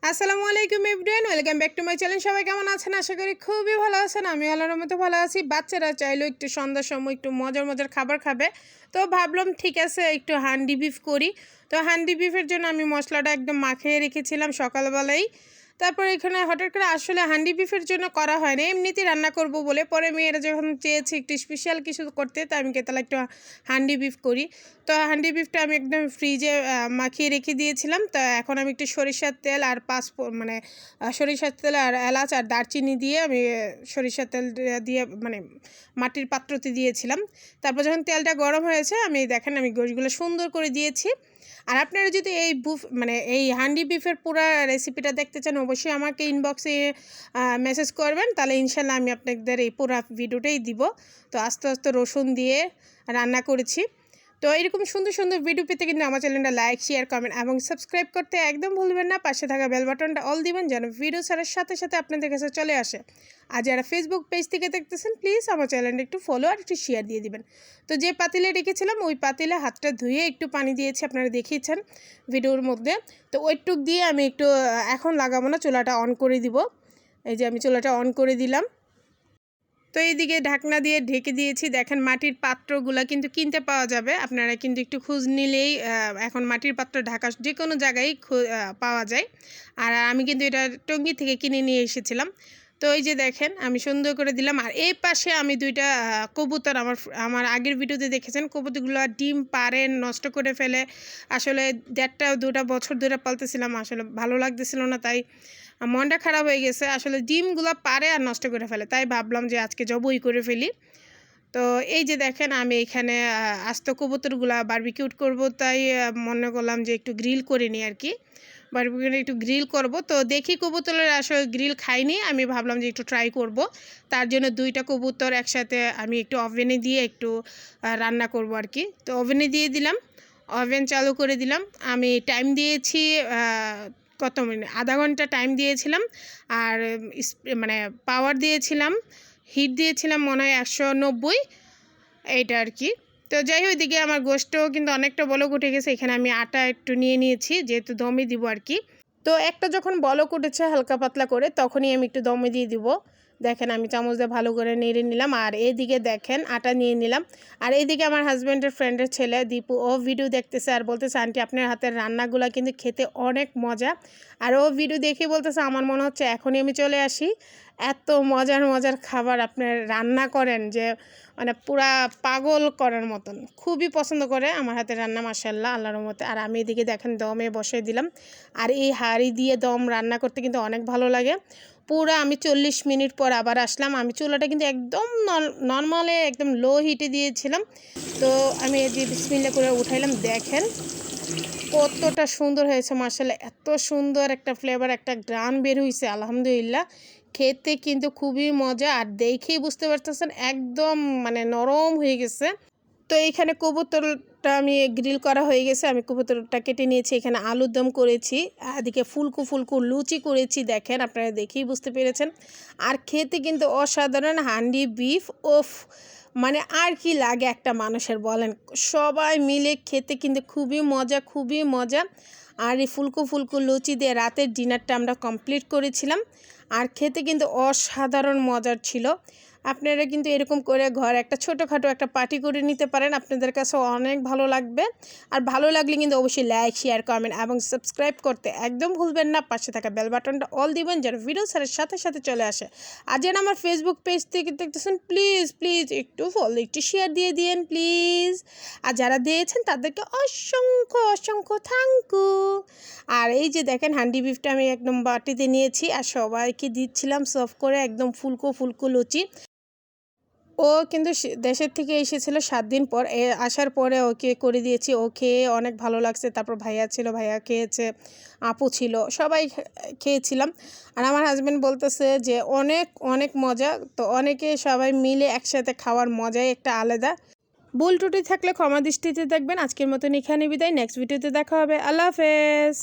আসসালামু আলাইকুম everyone, welcome back to my channel. সবাই কেমন আছেন? আশা করি খুবই ভালো আছেন। আমি আল্লাহর মতো ভালো আছি। বাচ্চারা চাইলেও একটু সন্ধ্যার সময় একটু মজার মজার খাবার খাবে, তো ভাবলাম ঠিক আছে একটু হান্ডি বিফ করি। তো হান্ডি বিফের জন্য আমি মশলাটা একদম মাখিয়ে রেখেছিলাম সকালবেলায়। তারপর এখানে হঠাৎ করে আসলে হান্ডি বিফের জন্য করা হয় না, এমনিতেই রান্না করব বলে। পরে মেয়েরা যখন চেয়েছে একটু স্পেশাল কিছু করতে, তো আমি তাহলে একটু হান্ডি বিফ করি। তো হান্ডি বিফটা আমি একদম ফ্রিজে মাখিয়ে রেখে দিয়েছিলাম। তো এখন আমি একটু সরিষার তেল আর মানে সরিষার তেল আর এলাচ আর দারচিনি দিয়ে আমি সরিষার তেল দিয়ে মানে মাটির পাত্রতে দিয়েছিলাম। তারপর যখন তেলটা গরম হয়েছে, আমি দেখেন আমি গোশগুলো সুন্দর করে দিয়েছি। আর আপনারা যদি এই এই হান্ডি বিফের পুরো রেসিপিটা দেখতে চান, অবশ্যই আমাকে ইনবক্সে মেসেজ করবেন, তাহলে ইনশাল্লাহ আমি আপনাদের এই পুরো ভিডিওটাই দিব। তো আস্তে আস্তে রসুন দিয়ে রান্না করেছি। তো এরকম সুন্দর সুন্দর ভিডিও পেতে কিন্তু আমার চ্যানেলটা লাইক, শেয়ার, কমেন্ট এবং সাবস্ক্রাইব করতে একদম ভুলবেন না। পাশে থাকা বেল বাটনটা অল দিবেন যেন ভিডিও ছাড়ার সাথে সাথে আপনাদের কাছে চলে আসে। আর যারা ফেসবুক পেজ থেকে দেখতেছেন, প্লিজ আমার চ্যানেলটা একটু ফলো আর একটু শেয়ার দিয়ে দিবেন। তো যে পাতিলে রেখেছিলাম, ওই পাতিলে হাতটা ধুয়ে একটু পানি দিয়েছি, আপনারা দেখিয়েছেন ভিডিওর মধ্যে। তো ওইটুক দিয়ে আমি একটু এখন লাগাবো না, চুলাটা অন করে দিব। এই যে আমি চুলাটা অন করে দিলাম। তো এইদিকে ঢাকনা দিয়ে ঢেকে দিয়েছি। দেখেন মাটির পাত্রগুলো কিন্তু কিনতে পাওয়া যাবে, আপনারা কিন্তু একটু খোঁজ নিলেই এখন মাটির পাত্র ঢাকা যে কোনো জায়গায় পাওয়া যায়। আর আমি কিন্তু এটা টঙ্গী থেকে কিনে নিয়ে এসেছিলাম। তো এই যে দেখেন আমি সুন্দর করে দিলাম। আর এই পাশে আমি দুইটা কবুতর, আমার আগের ভিডিওতে দেখেছেন, কবুতরগুলো ডিম পারে নষ্ট করে ফেলে। আসলে 1.5-2 বছর ধরে পালতেছিলাম, আসলে ভালো লাগতেছিল না, তাই মনটা খারাপ হয়ে গেছে। আসলে ডিমগুলো পারে আর নষ্ট করে ফেলে, তাই ভাবলাম যে আজকে জবই করে ফেলি। তো এই যে দেখেন আমি এখানে আস্ত কবুতরগুলা বারবিকিউট করব, তাই মনে করলাম যে একটু গ্রিল করে নিই আর কি। বারবিকিউ একটু গ্রিল করব। তো দেখি কবুতরের আসলে গ্রিল খাইনি, আমি ভাবলাম যে একটু ট্রাই করব। তার জন্য 2টা কবুতর একসাথে আমি একটু ওভেনে দিয়ে একটু রান্না করব আর কি। তো ওভেনে দিয়ে দিলাম, ওভেন চালু করে দিলাম। আমি টাইম দিয়েছি কত মিনিট, আধা ঘন্টা টাইম দিয়েছিলাম। আর পাওয়ার দিয়েছিলাম, হিট দিয়েছিলাম মনে হয় 190, এইটা আর কি। তো যাই হোক, দিকে আমার গোশটও কিন্তু অনেকটা বলক উঠে গেছে। এখানে আমি আটা একটু নিয়ে নিয়েছি, যেহেতু দমে দিব আর কি। তো একটা যখন বলক উঠেছে হালকা পাতলা করে, তখনই আমি একটু দমে দিয়ে দিব। দেখেন আমি চামচ দিয়ে ভালো করে নেড়ে নিলাম। আর এইদিকে দেখেন আটা নিয়ে নিলাম। আর এইদিকে আমার হাজব্যান্ডের ফ্রেন্ডের ছেলে দীপু, ও ভিডিও দেখতেছে আর বলতেছে আন্টি আপনার হাতের রান্নাগুলো কিন্তু খেতে অনেক মজা। আর ও ভিডিও দেখে বলতেছে আমার মনে হচ্ছে এখনই আমি চলে আসি, এত মজার মজার খাবার আপনার রান্না করেন যে পুরা পাগল করার মতন। খুবই পছন্দ করে আমার হাতের রান্না, মাশাআল্লাহ, আল্লাহর রহমতে। আর আমি এদিকে দেখেন দমে বসিয়ে দিলাম। আর এই হাঁড়ি দিয়ে দম রান্না করতে কিন্তু অনেক ভালো লাগে। পুরো আমি 40 মিনিট পর আবার আসলাম। আমি চুলাটা কিন্তু একদম নর্মালে একদম লো হিটে দিয়েছিলাম। তো আমি এই যে বিসমিল্লাহ করে উঠাইলাম। দেখেন কতটা সুন্দর হয়েছে, মাশাআল্লাহ, এত সুন্দর একটা ফ্লেভার, একটা গ্রান বের হয়েছে, আলহামদুলিল্লাহ। খেতে কিন্তু খুবই মজা। আর দেখেই বুঝতে পারতেছেন একদম নরম হয়ে গেছে। তো এইখানে কবুতরটা আমি গ্রিল করা হয়ে গেছে, আমি কবুতরটা কেটে নিয়েছি। এখানে আলুর দম করেছি, এদিকে ফুলকো ফুলকো লুচি করেছি। দেখেন আপনারা দেখেই বুঝতে পেরেছেন। আর খেতে কিন্তু অসাধারণ হান্ডি বিফ। ওফ, আর কি লাগে একটা মানুষের বলেন। সবাই মিলে খেতে কিন্তু খুবই মজা, খুবই মজা। আর এই ফুলকো ফুলকো লুচি দিয়ে রাতের ডিনারটা আমরা কমপ্লিট করেছিলাম। আর খেতে কিন্তু অসাধারণ মজার ছিল। আপনারা কিন্তু এরকম করে ঘরে একটা ছোটোখাটো একটা পার্টি করে নিতে পারেন, আপনাদের কাছে অনেক ভালো লাগবে। আর ভালো লাগলে কিন্তু অবশ্যই লাইক, শেয়ার, কমেন্ট এবং সাবস্ক্রাইব করতে একদম ভুলবেন না। পাশে থাকা বেল বাটনটা অল দিবেন যেন ভিডিও ছাড়ার সাথে সাথে চলে আসে। আর যেন আমার ফেসবুক পেজ থেকে দেখতেছেন, প্লিজ প্লিজ একটু ফলো, একটু শেয়ার দিয়ে দিন প্লিজ। আর যারা দিয়েছেন তাদেরকে অসংখ্য অসংখ্য থ্যাংক ইউ। আর এই যে দেখেন হান্ডি বিফটা আমি একদম বাটিতে নিয়েছি আর সবাইকে দিচ্ছিলাম সার্ভ করে, একদম ফুলকো ফুলকো লুচি। ও কিন্তু দেশের থেকে এসেছিল 7 দিন পর, আসার পরে ওকে করে দিয়েছি। ও খেয়ে অনেক ভালো লাগছে। তারপর ভাইয়া ছিল, ভাইয়া খেয়েছে, আপু ছিল, সবাই খেয়েছিলাম। আর আমার হাজব্যান্ড বলতেছে যে অনেক অনেক মজা। তো অনেকে সবাই মিলে একসাথে খাওয়ার মজাই একটা আলাদা। ভুল ত্রুটি থাকলে ক্ষমা দৃষ্টিতে দেখবেন। আজকের মতন এখানে বিদায়, নেক্সট ভিডিওতে দেখা হবে। আল্লাহ হাফেজ।